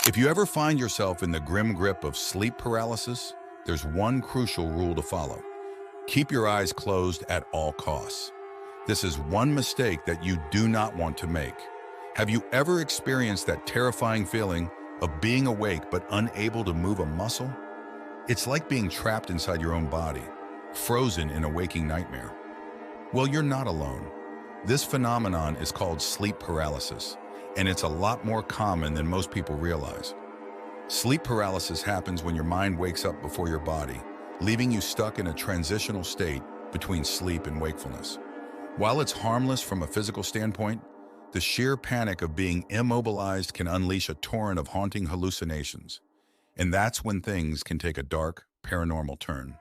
If you ever find yourself in the grim grip of sleep paralysis, there's one crucial rule to follow. Keep your eyes closed at all costs. This is one mistake that you do not want to make. Have you ever experienced that terrifying feeling of being awake but unable to move a muscle? It's like being trapped inside your own body, frozen in a waking nightmare. Well, you're not alone. This phenomenon is called sleep paralysis, and it's a lot more common than most people realize. Sleep paralysis happens when your mind wakes up before your body, leaving you stuck in a transitional state between sleep and wakefulness. While it's harmless from a physical standpoint, the sheer panic of being immobilized can unleash a torrent of haunting hallucinations. And that's when things can take a dark, paranormal turn.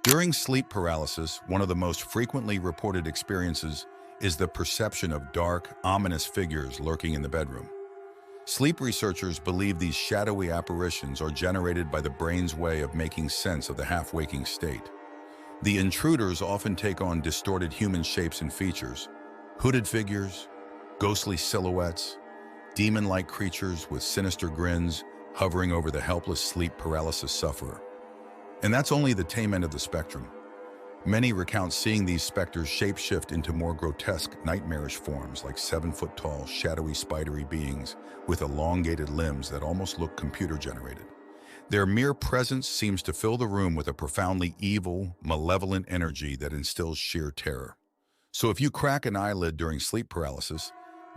During sleep paralysis, one of the most frequently reported experiences is the perception of dark, ominous figures lurking in the bedroom. Sleep researchers believe these shadowy apparitions are generated by the brain's way of making sense of the half-waking state. The intruders often take on distorted human shapes and features, hooded figures, ghostly silhouettes, demon-like creatures with sinister grins hovering over the helpless sleep paralysis sufferer. And that's only the tame end of the spectrum. Many recount seeing these specters shapeshift into more grotesque, nightmarish forms like 7-foot-tall, shadowy, spidery beings with elongated limbs that almost look computer-generated. Their mere presence seems to fill the room with a profoundly evil, malevolent energy that instills sheer terror. So if you crack an eyelid during sleep paralysis,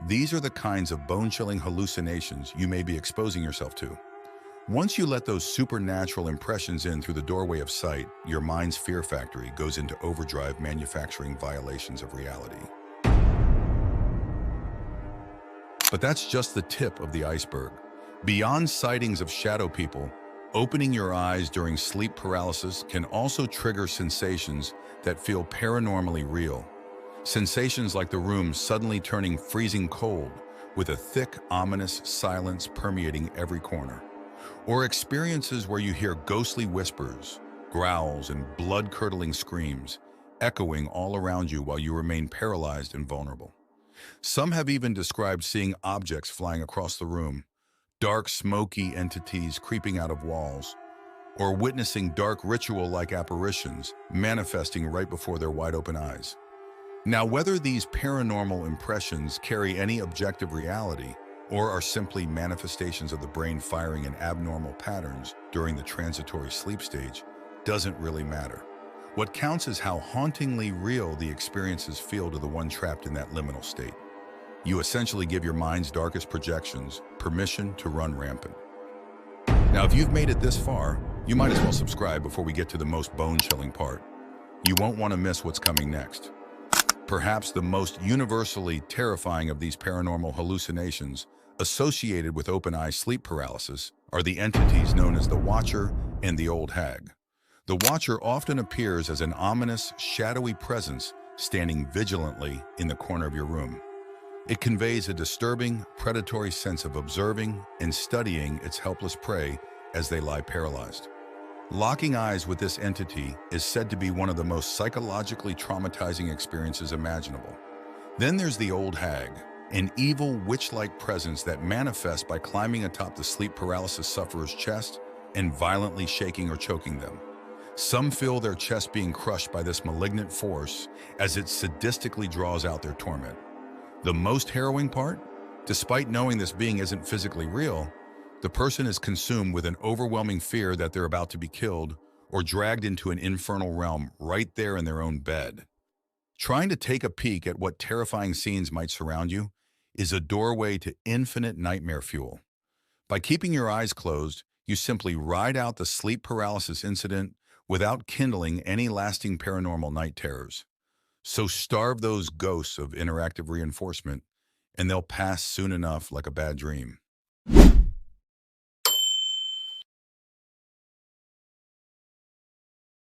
these are the kinds of bone-chilling hallucinations you may be exposing yourself to. Once you let those supernatural impressions in through the doorway of sight, your mind's fear factory goes into overdrive, manufacturing violations of reality. But that's just the tip of the iceberg. Beyond sightings of shadow people, opening your eyes during sleep paralysis can also trigger sensations that feel paranormally real. Sensations like the room suddenly turning freezing cold with a thick, ominous silence permeating every corner. Or experiences where you hear ghostly whispers, growls, and blood-curdling screams echoing all around you while you remain paralyzed and vulnerable. Some have even described seeing objects flying across the room, dark, smoky entities creeping out of walls, or witnessing dark ritual-like apparitions manifesting right before their wide-open eyes. Now, whether these paranormal impressions carry any objective reality or are simply manifestations of the brain firing in abnormal patterns during the transitory sleep stage doesn't really matter. What counts is how hauntingly real the experiences feel to the one trapped in that liminal state. You essentially give your mind's darkest projections permission to run rampant. Now, if you've made it this far, you might as well subscribe before we get to the most bone-chilling part. You won't want to miss what's coming next. Perhaps the most universally terrifying of these paranormal hallucinations associated with open-eye sleep paralysis are the entities known as the Watcher and the Old Hag. The Watcher often appears as an ominous, shadowy presence standing vigilantly in the corner of your room. It conveys a disturbing, predatory sense of observing and studying its helpless prey as they lie paralyzed. Locking eyes with this entity is said to be one of the most psychologically traumatizing experiences imaginable. Then there's the Old Hag, an evil witch-like presence that manifests by climbing atop the sleep paralysis sufferer's chest and violently shaking or choking them. Some feel their chest being crushed by this malignant force as it sadistically draws out their torment. The most harrowing part? Despite knowing this being isn't physically real, the person is consumed with an overwhelming fear that they're about to be killed or dragged into an infernal realm right there in their own bed. Trying to take a peek at what terrifying scenes might surround you is a doorway to infinite nightmare fuel. By keeping your eyes closed, you simply ride out the sleep paralysis incident without kindling any lasting paranormal night terrors. So starve those ghosts of interactive reinforcement, and they'll pass soon enough like a bad dream.